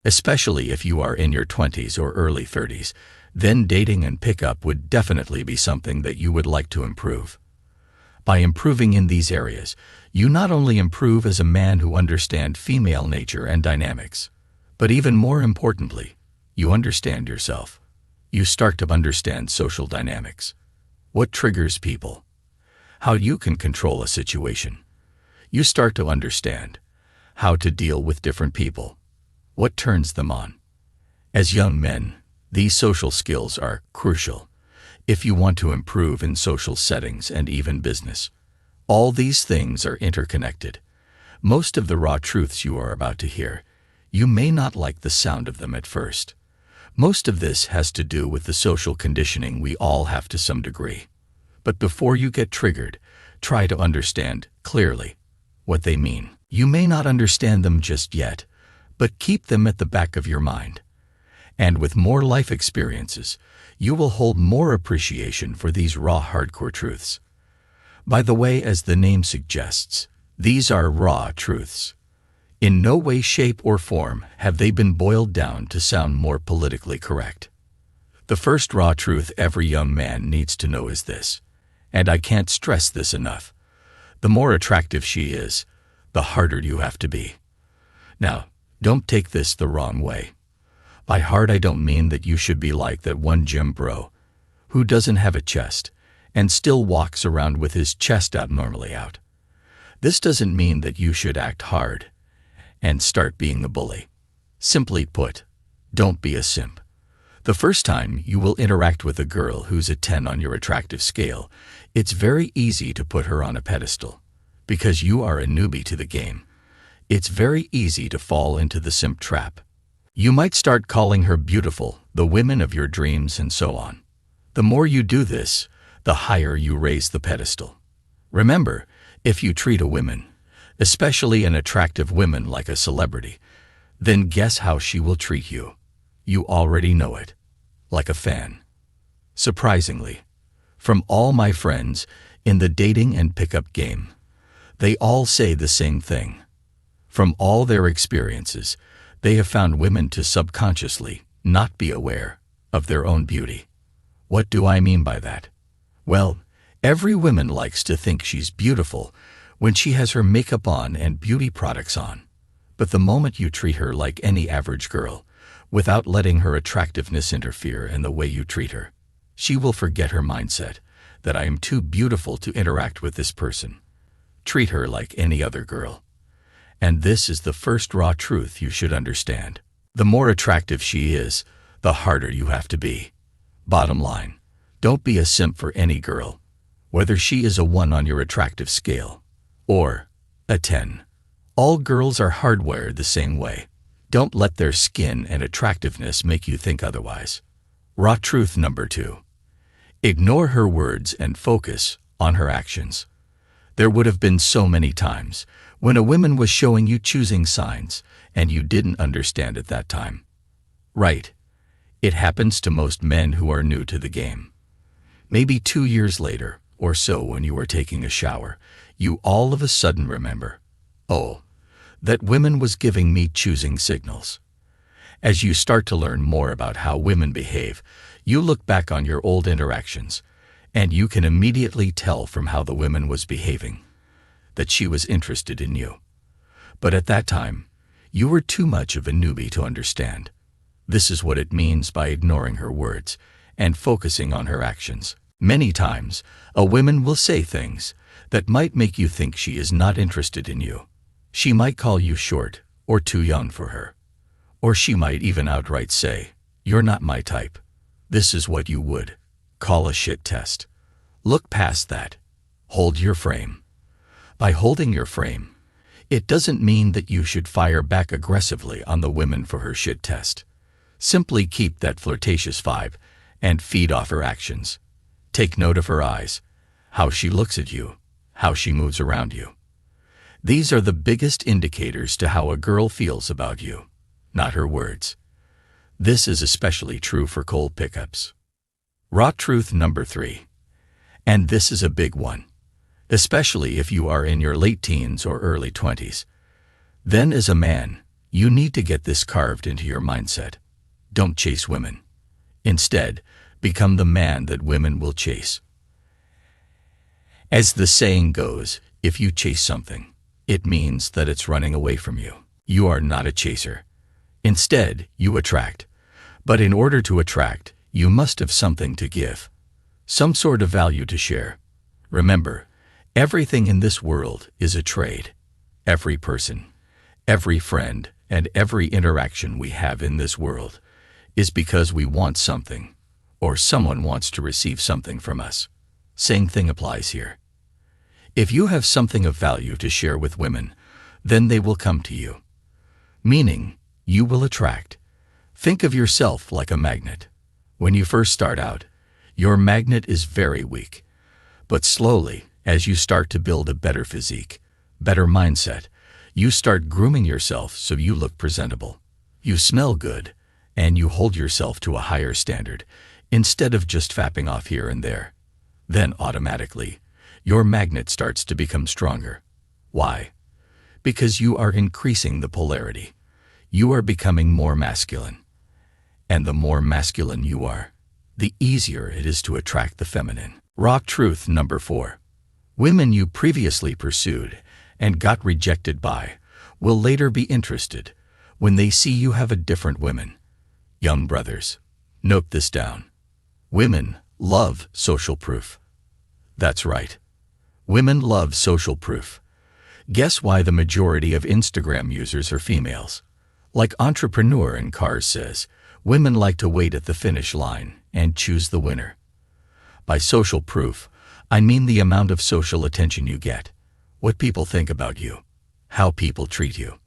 especially if you are in your 20s or early 30s, then dating and pickup would definitely be something that you would like to improve. By improving in these areas, you not only improve as a man who understands female nature and dynamics, but even more importantly, you understand yourself. You start to understand social dynamics. What triggers people? How you can control a situation. You start to understand how to deal with different people. What turns them on? As young men, these social skills are crucial if you want to improve in social settings and even business. All these things are interconnected. Most of the raw truths you are about to hear, you may not like the sound of them at first. Most of this has to do with the social conditioning we all have to some degree. But before you get triggered, try to understand clearly what they mean. You may not understand them just yet, but keep them at the back of your mind. And with more life experiences, you will hold more appreciation for these raw hardcore truths. By the way, as the name suggests, these are raw truths. In no way, shape, or form have they been boiled down to sound more politically correct. The first raw truth every young man needs to know is this, and I can't stress this enough. The more attractive she is, the harder you have to be. Now, don't take this the wrong way. By hard, I don't mean that you should be like that one gym bro who doesn't have a chest and still walks around with his chest abnormally out. This doesn't mean that you should act hard and start being a bully. Simply put, don't be a simp. The first time you will interact with a girl who's a 10 on your attractive scale, it's very easy to put her on a pedestal. Because you are a newbie to the game, it's very easy to fall into the simp trap. You might start calling her beautiful, the woman of your dreams, and so on. The more you do this, the higher you raise the pedestal. Remember, if you treat a woman, especially an attractive woman, like a celebrity, then guess how she will treat you. You already know it. Like a fan. Surprisingly, from all my friends in the dating and pickup game, they all say the same thing. From all their experiences, they have found women to subconsciously not be aware of their own beauty. What do I mean by that? Well, every woman likes to think she's beautiful when she has her makeup on and beauty products on. But the moment you treat her like any average girl, without letting her attractiveness interfere in the way you treat her, she will forget her mindset that I am too beautiful to interact with this person. Treat her like any other girl. And this is the first raw truth you should understand. The more attractive she is, the harder you have to be. Bottom line, don't be a simp for any girl, whether she is a 1 on your attractive scale or a 10. All girls are hardwired the same way. Don't let their skin and attractiveness make you think otherwise. Raw truth number 2. Ignore her words and focus on her actions. There would have been so many times when a woman was showing you choosing signs and you didn't understand at that time. Right. It happens to most men who are new to the game. Maybe 2 years later or so, when you are taking a shower, you all of a sudden remember, oh, that woman was giving me choosing signals. As you start to learn more about how women behave, you look back on your old interactions, and you can immediately tell from how the woman was behaving that she was interested in you. But at that time, you were too much of a newbie to understand. This is what it means by ignoring her words and focusing on her actions. Many times, a woman will say things that might make you think she is not interested in you. She might call you short or too young for her. Or she might even outright say, "You're not my type." This is what you would call a shit test. Look past that. Hold your frame. By holding your frame, it doesn't mean that you should fire back aggressively on the woman for her shit test. Simply keep that flirtatious vibe and feed off her actions. Take note of her eyes, how she looks at you, how she moves around you. These are the biggest indicators to how a girl feels about you, not her words. This is especially true for cold pickups. Raw truth number 3. And this is a big one, especially if you are in your late teens or early 20s. Then as a man, You need to get this carved into your mindset. Don't chase women. Instead, become the man that women will chase. As the saying goes, if you chase something, it means that it's running away from you. You are not a chaser. Instead, you attract. But in order to attract, you must have something to give. Some sort of value to share. Remember, everything in this world is a trade. Every person, every friend, and every interaction we have in this world is because we want something, or someone wants to receive something from us. Same thing applies here. If you have something of value to share with women, then they will come to you. Meaning, you will attract. Think of yourself like a magnet. When you first start out, your magnet is very weak. But slowly, as you start to build a better physique, better mindset, you start grooming yourself so you look presentable. You smell good, and you hold yourself to a higher standard, instead of just fapping off here and there. Then automatically, your magnet starts to become stronger. Why? Because you are increasing the polarity. You are becoming more masculine. And the more masculine you are, the easier it is to attract the feminine. Raw truth number 4. Women you previously pursued and got rejected by will later be interested when they see you have a different woman. Young brothers, note this down. Women love social proof. That's right. Women love social proof. Guess why the majority of Instagram users are females? Like Entrepreneur in Cars says, women like to wait at the finish line and choose the winner. By social proof, I mean the amount of social attention you get, what people think about you, how people treat you.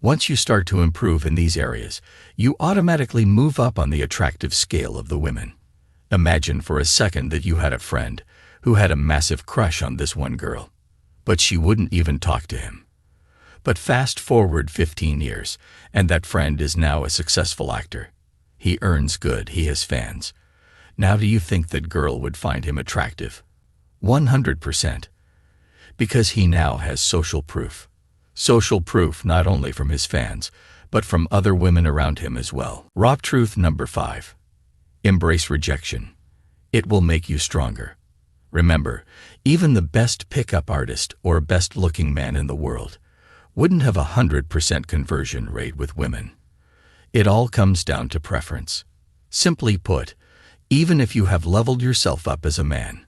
Once you start to improve in these areas, you automatically move up on the attractive scale of the women. Imagine for a second that you had a friend who had a massive crush on this one girl, but she wouldn't even talk to him. But fast forward 15 years, and that friend is now a successful actor. He earns good, he has fans. Now do you think that girl would find him attractive? 100%. Because he now has social proof. Social proof not only from his fans, but from other women around him as well. Raw truth number 5. Embrace rejection. It will make you stronger. Remember, even the best pickup artist or best-looking man in the world wouldn't have 100% conversion rate with women. It all comes down to preference. Simply put, even if you have leveled yourself up as a man,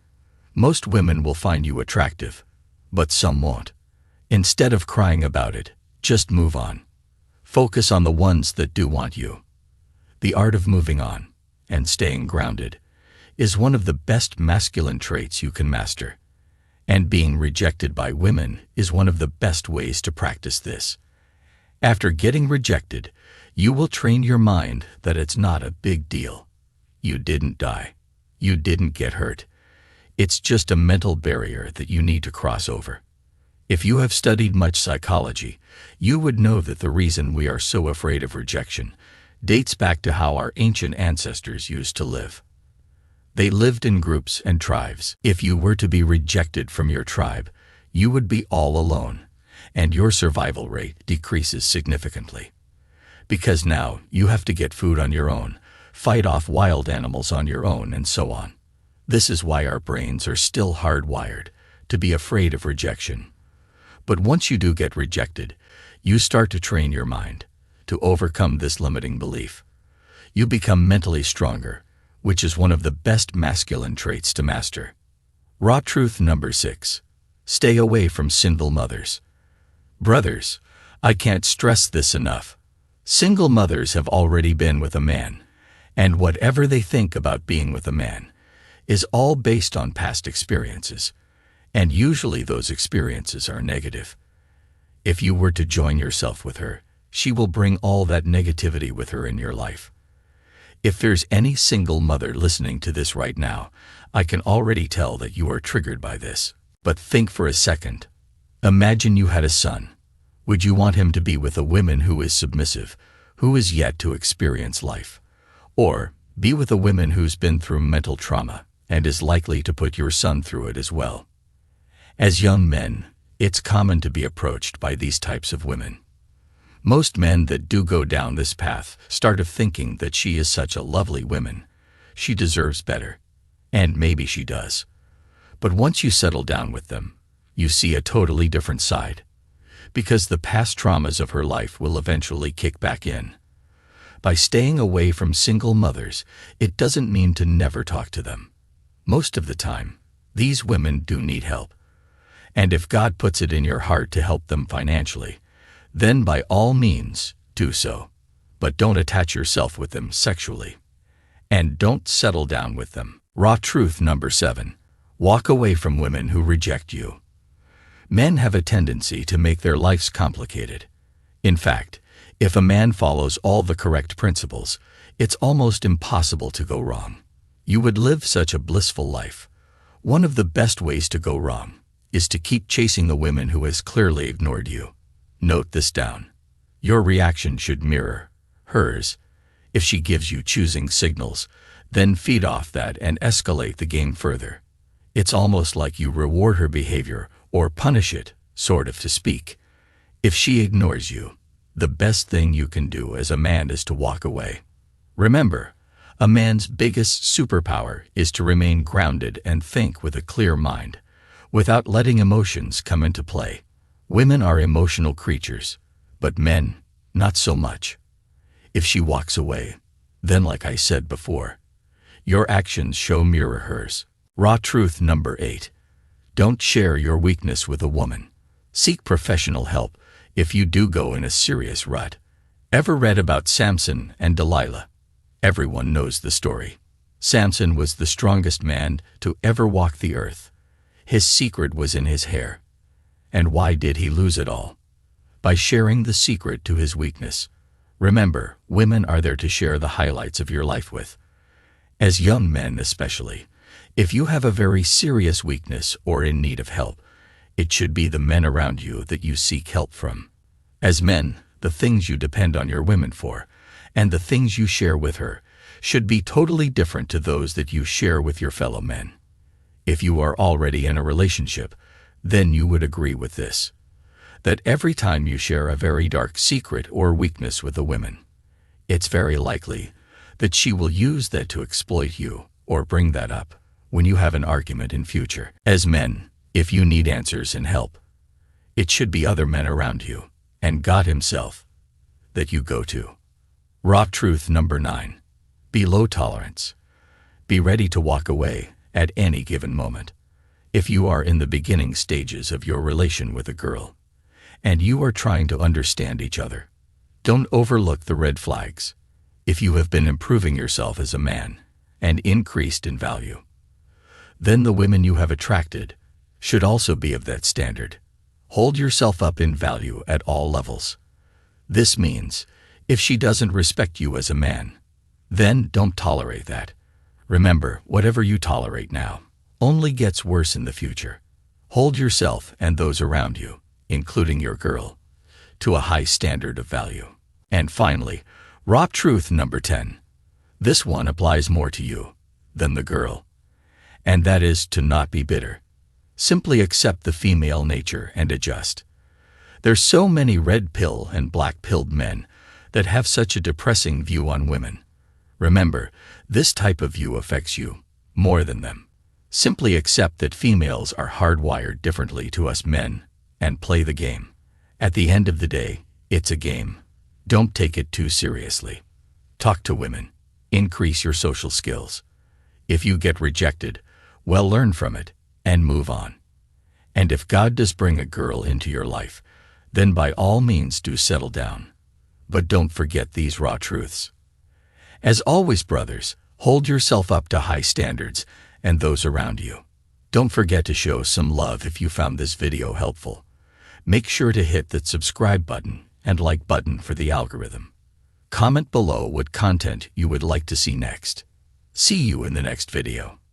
most women will find you attractive, but some won't. Instead of crying about it, just move on. Focus on the ones that do want you. The art of moving on and staying grounded is one of the best masculine traits you can master. And being rejected by women is one of the best ways to practice this. After getting rejected, you will train your mind that it's not a big deal. You didn't die. You didn't get hurt. It's just a mental barrier that you need to cross over. If you have studied much psychology, you would know that the reason we are so afraid of rejection dates back to how our ancient ancestors used to live. They lived in groups and tribes. If you were to be rejected from your tribe, you would be all alone, and your survival rate decreases significantly. Because now you have to get food on your own, fight off wild animals on your own, and so on. This is why our brains are still hardwired to be afraid of rejection. But once you do get rejected, you start to train your mind to overcome this limiting belief. You become mentally stronger, which is one of the best masculine traits to master. Raw truth number 6. Stay away from single mothers. Brothers, I can't stress this enough. Single mothers have already been with a man, and whatever they think about being with a man is all based on past experiences, and usually those experiences are negative. If you were to join yourself with her, she will bring all that negativity with her in your life. If there's any single mother listening to this right now, I can already tell that you are triggered by this. But think for a second. Imagine you had a son. Would you want him to be with a woman who is submissive, who is yet to experience life? Or be with a woman who's been through mental trauma and is likely to put your son through it as well? As young men, it's common to be approached by these types of women. Most men that do go down this path start thinking that she is such a lovely woman. She deserves better. And maybe she does. But once you settle down with them, you see a totally different side. Because the past traumas of her life will eventually kick back in. By staying away from single mothers, it doesn't mean to never talk to them. Most of the time, these women do need help. And if God puts it in your heart to help them financially, then by all means, do so. But don't attach yourself with them sexually. And don't settle down with them. Raw truth number 7. Walk away from women who reject you. Men have a tendency to make their lives complicated. In fact, if a man follows all the correct principles, it's almost impossible to go wrong. You would live such a blissful life. One of the best ways to go wrong is to keep chasing the women who has clearly ignored you. Note this down. Your reaction should mirror hers. If she gives you choosing signals, then feed off that and escalate the game further. It's almost like you reward her behavior or punish it, sort of to speak. If she ignores you, the best thing you can do as a man is to walk away. Remember, a man's biggest superpower is to remain grounded and think with a clear mind, without letting emotions come into play. Women are emotional creatures, but men, not so much. If she walks away, then like I said before, your actions show mirror hers. Raw truth number 8. Don't share your weakness with a woman. Seek professional help if you do go in a serious rut. Ever read about Samson and Delilah? Everyone knows the story. Samson was the strongest man to ever walk the earth. His secret was in his hair. And why did he lose it all? By sharing the secret to his weakness. Remember, women are there to share the highlights of your life with. As young men especially, if you have a very serious weakness or in need of help, it should be the men around you that you seek help from. As men, the things you depend on your women for, and the things you share with her, should be totally different to those that you share with your fellow men. If you are already in a relationship, then you would agree with this, that every time you share a very dark secret or weakness with a woman, it's very likely that she will use that to exploit you or bring that up when you have an argument in future. As men, if you need answers and help, it should be other men around you and God Himself that you go to. Raw truth number 9. Be low tolerance. Be ready to walk away at any given moment. If you are in the beginning stages of your relation with a girl, and you are trying to understand each other, don't overlook the red flags. If you have been improving yourself as a man and increased in value, then the women you have attracted should also be of that standard. Hold yourself up in value at all levels. This means, if she doesn't respect you as a man, then don't tolerate that. Remember, whatever you tolerate now only gets worse in the future. Hold yourself and those around you, including your girl, to a high standard of value. And finally, raw truth number 10. This one applies more to you than the girl, and that is to not be bitter. Simply accept the female nature and adjust. There's so many red pill and black pilled men that have such a depressing view on women. Remember, this type of view affects you more than them. Simply accept that females are hardwired differently to us men and play the game. At the end of the day, it's a game. Don't take it too seriously. Talk to women. Increase your social skills. If you get rejected, well, learn from it and move on. And if God does bring a girl into your life, then by all means do settle down. But don't forget these raw truths. As always, brothers, hold yourself up to high standards and those around you. Don't forget to show some love if you found this video helpful. Make sure to hit that subscribe button and like button for the algorithm. Comment below what content you would like to see next. See you in the next video.